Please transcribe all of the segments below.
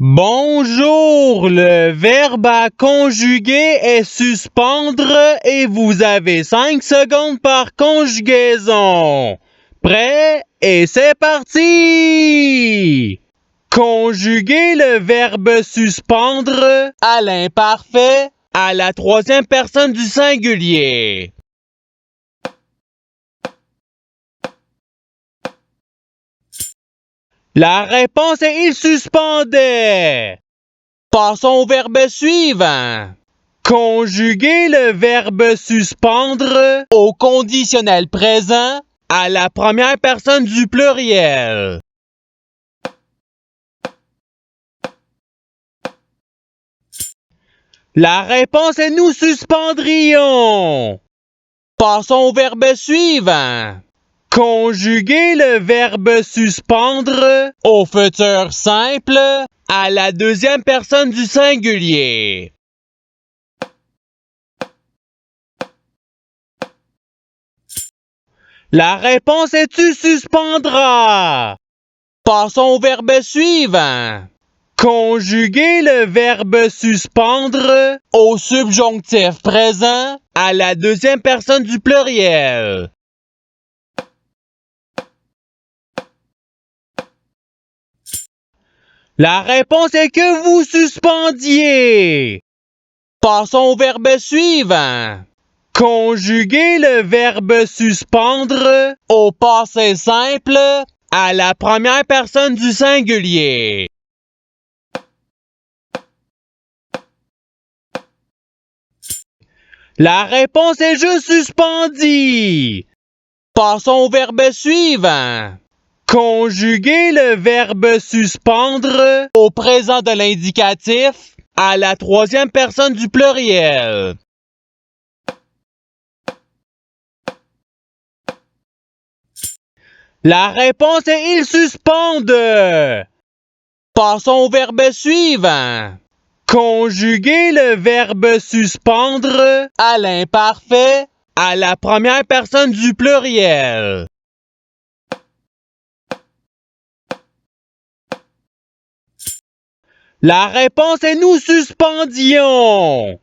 Bonjour, le verbe à conjuguer est suspendre et vous avez 5 secondes par conjugaison. Prêt? Et c'est parti! Conjuguer le verbe suspendre à l'imparfait à la troisième personne du singulier. La réponse est il suspendait. Passons au verbe suivant. Conjuguer le verbe suspendre au conditionnel présent à la première personne du pluriel. La réponse est nous suspendrions. Passons au verbe suivant. Conjuguer le verbe suspendre au futur simple à la deuxième personne du singulier. La réponse est tu suspendras. Passons au verbe suivant. Conjuguer le verbe suspendre au subjonctif présent à la deuxième personne du pluriel. La réponse est que vous suspendiez. Passons au verbe suivant. Conjuguer le verbe suspendre au passé simple à la première personne du singulier. La réponse est je suspendis. Passons au verbe suivant. Conjuguer le verbe suspendre au présent de l'indicatif à la troisième personne du pluriel. La réponse est il suspende. Passons au verbe suivant. Conjuguer le verbe suspendre à l'imparfait à la première personne du pluriel. La réponse est nous suspendions.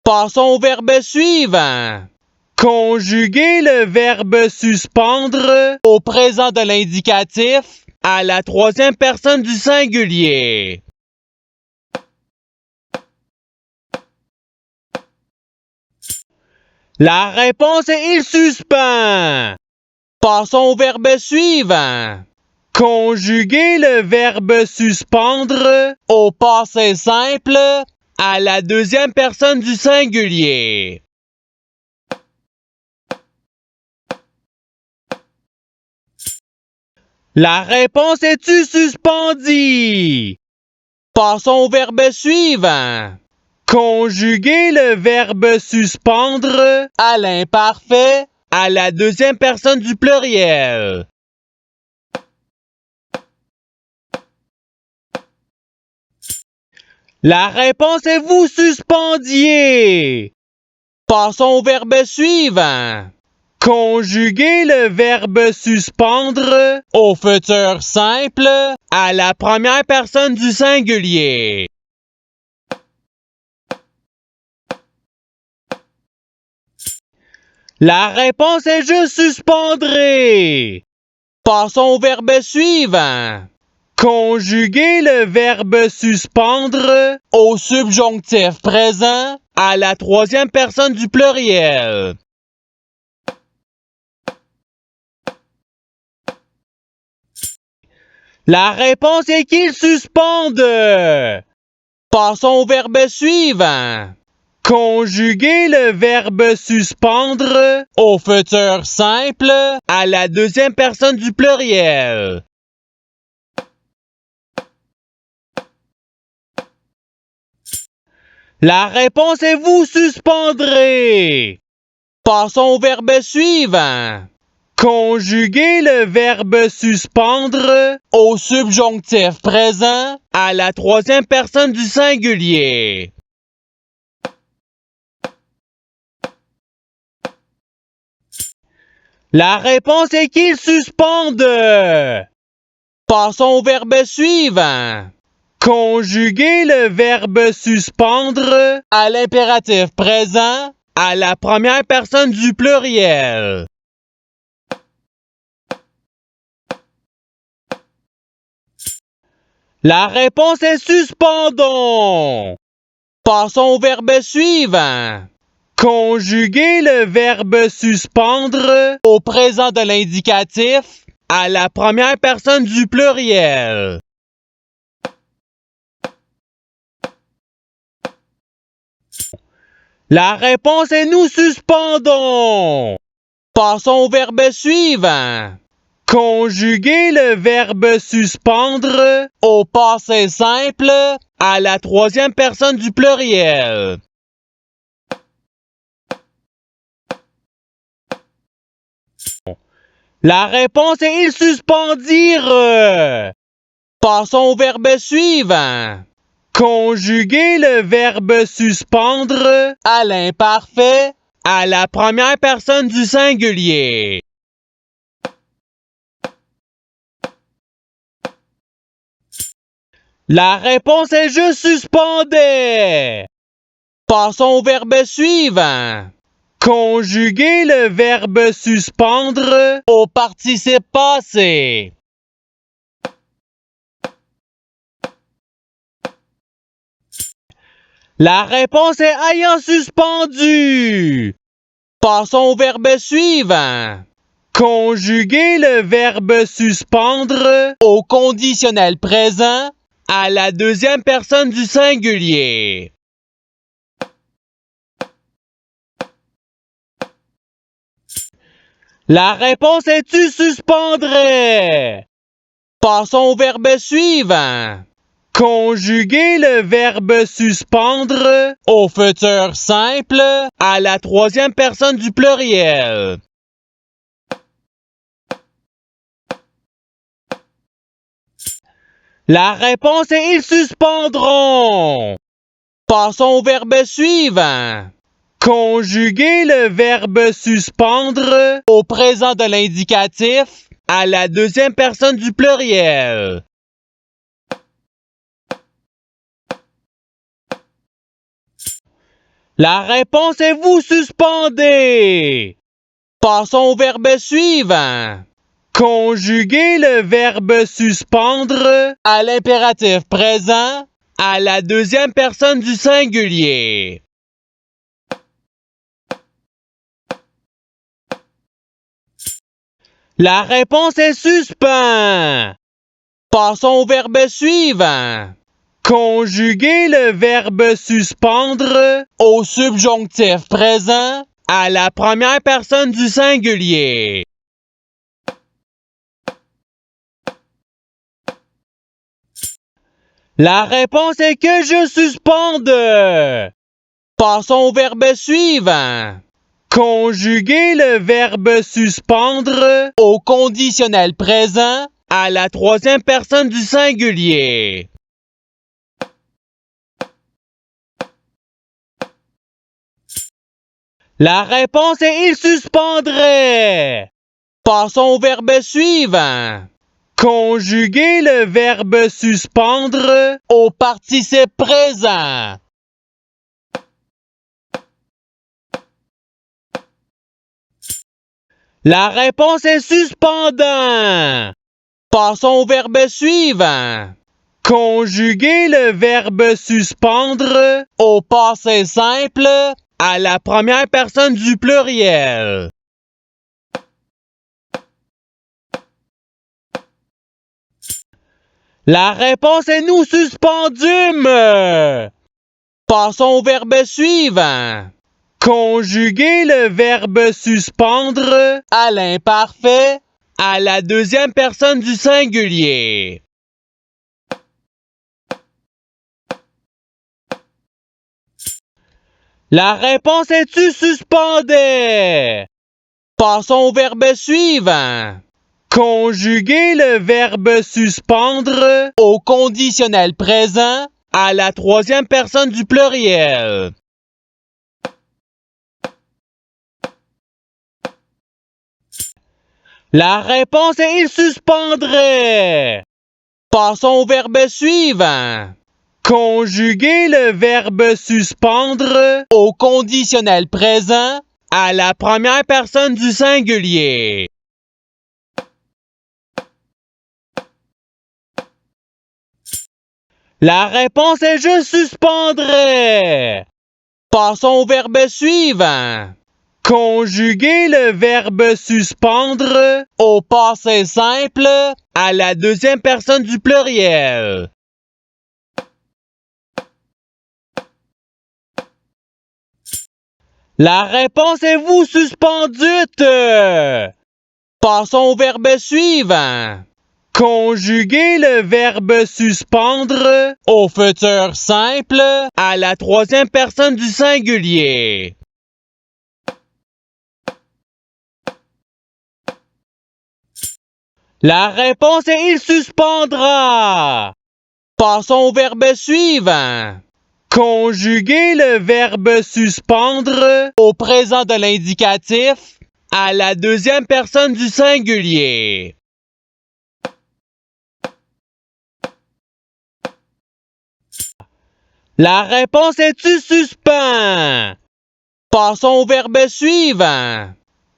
Passons au verbe suivant. Conjuguer le verbe suspendre au présent de l'indicatif à la troisième personne du singulier. La réponse est il suspend. Passons au verbe suivant. Conjuguer le verbe suspendre au passé simple à la deuxième personne du singulier. La réponse est tu suspendis. Passons au verbe suivant. Conjuguer le verbe suspendre à l'imparfait à la deuxième personne du pluriel. La réponse est vous suspendiez. Passons au verbe suivant. Conjuguer le verbe suspendre au futur simple à la première personne du singulier. La réponse est je suspendrai. Passons au verbe suivant. Conjuguer le verbe suspendre au subjonctif présent à la troisième personne du pluriel. La réponse est qu'il suspende. Passons au verbe suivant. Conjuguer le verbe suspendre au futur simple à la deuxième personne du pluriel. La réponse est vous suspendrez. Passons au verbe suivant. Conjuguer le verbe suspendre au subjonctif présent à la troisième personne du singulier. La réponse est qu'il suspende. Passons au verbe suivant. Conjuguer le verbe suspendre à l'impératif présent à la première personne du pluriel. La réponse est suspendons. Passons au verbe suivant. Conjuguer le verbe suspendre au présent de l'indicatif à la première personne du pluriel. La réponse est nous suspendons. Passons au verbe suivant. Conjuguer le verbe suspendre au passé simple à la troisième personne du pluriel. La réponse est ils suspendirent. Passons au verbe suivant. Conjuguer le verbe suspendre à l'imparfait à la première personne du singulier. La réponse est je suspendais. Passons au verbe suivant. Conjuguer le verbe suspendre au participe passé. La réponse est ayant suspendu. Passons au verbe suivant. Conjuguer le verbe suspendre au conditionnel présent à la deuxième personne du singulier. La réponse est tu suspendrais. Passons au verbe suivant. Conjuguer le verbe suspendre au futur simple à la troisième personne du pluriel. La réponse est ils suspendront. Passons au verbe suivant. Conjuguer le verbe suspendre au présent de l'indicatif à la deuxième personne du pluriel. La réponse est vous suspendez. Passons au verbe suivant. Conjuguer le verbe suspendre à l'impératif présent à la deuxième personne du singulier. La réponse est suspend. Passons au verbe suivant. Conjuguer le verbe suspendre au subjonctif présent à la première personne du singulier. La réponse est que je suspende. Passons au verbe suivant. Conjuguer le verbe suspendre au conditionnel présent à la troisième personne du singulier. La réponse est il suspendrait. Passons au verbe suivant. Conjuguer le verbe suspendre au participe présent. La réponse est suspendant. Passons au verbe suivant. Conjuguer le verbe suspendre au passé simple à la première personne du pluriel. La réponse est nous suspendûmes. Passons au verbe suivant. Conjuguer le verbe suspendre à l'imparfait à la deuxième personne du singulier. La réponse est tu suspendais. Passons au verbe suivant. Conjuguer le verbe suspendre au conditionnel présent à la troisième personne du pluriel. La réponse est il suspendrait. Passons au verbe suivant. Conjuguer le verbe suspendre au conditionnel présent à la première personne du singulier. La réponse est je suspendrai. Passons au verbe suivant. Conjuguer le verbe suspendre au passé simple à la deuxième personne du pluriel. La réponse est vous suspendute. Passons au verbe suivant. Conjuguer le verbe suspendre au futur simple à la troisième personne du singulier. La réponse est il suspendra. Passons au verbe suivant. Conjuguer le verbe suspendre au présent de l'indicatif à la deuxième personne du singulier. La réponse est tu suspends. Passons au verbe suivant.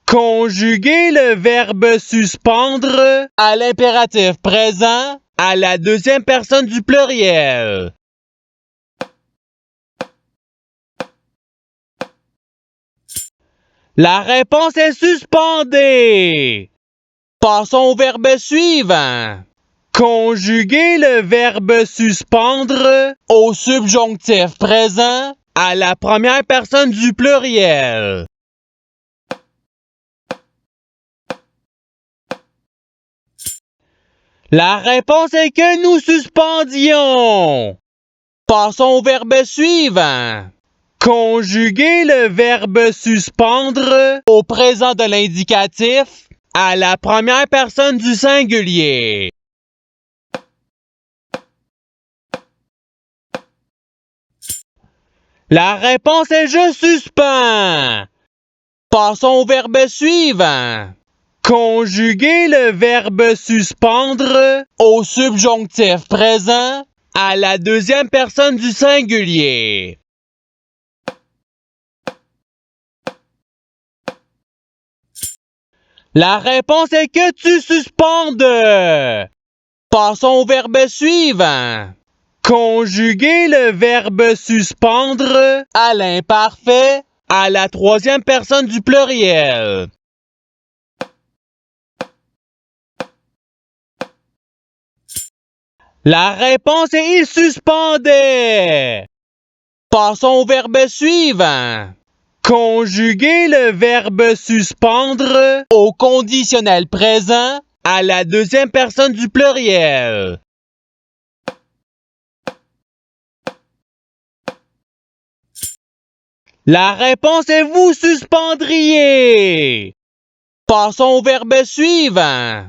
Conjuguer le verbe suspendre à l'impératif présent à la deuxième personne du pluriel. La réponse est suspendée. Passons au verbe suivant. Conjuguer le verbe suspendre au subjonctif présent à la première personne du pluriel. La réponse est que nous suspendions. Passons au verbe suivant. Conjuguer le verbe suspendre au présent de l'indicatif à la première personne du singulier. La réponse est je suspends. Passons au verbe suivant. Conjuguer le verbe suspendre au subjonctif présent à la deuxième personne du singulier. La réponse est que tu suspendes. Passons au verbe suivant. Conjuguer le verbe suspendre à l'imparfait à la troisième personne du pluriel. La réponse est il suspendait. Passons au verbe suivant. Conjuguer le verbe suspendre au conditionnel présent à la deuxième personne du pluriel. La réponse est vous suspendriez. Passons au verbe suivant.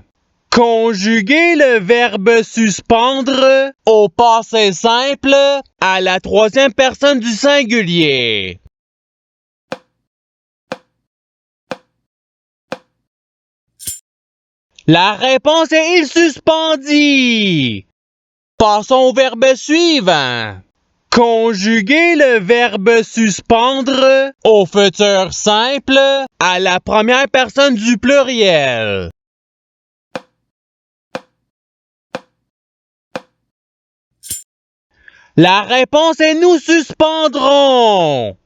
Conjuguer le verbe suspendre au passé simple à la troisième personne du singulier. La réponse est il suspendit. Passons au verbe suivant. Conjuguer le verbe suspendre au futur simple à la première personne du pluriel. La réponse est nous suspendrons.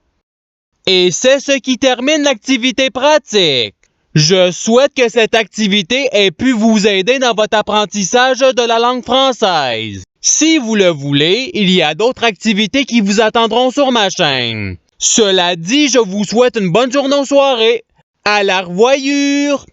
Et c'est ce qui termine l'activité pratique. Je souhaite que cette activité ait pu vous aider dans votre apprentissage de la langue française. Si vous le voulez, il y a d'autres activités qui vous attendront sur ma chaîne. Cela dit, je vous souhaite une bonne journée ou soirée. À la revoyure!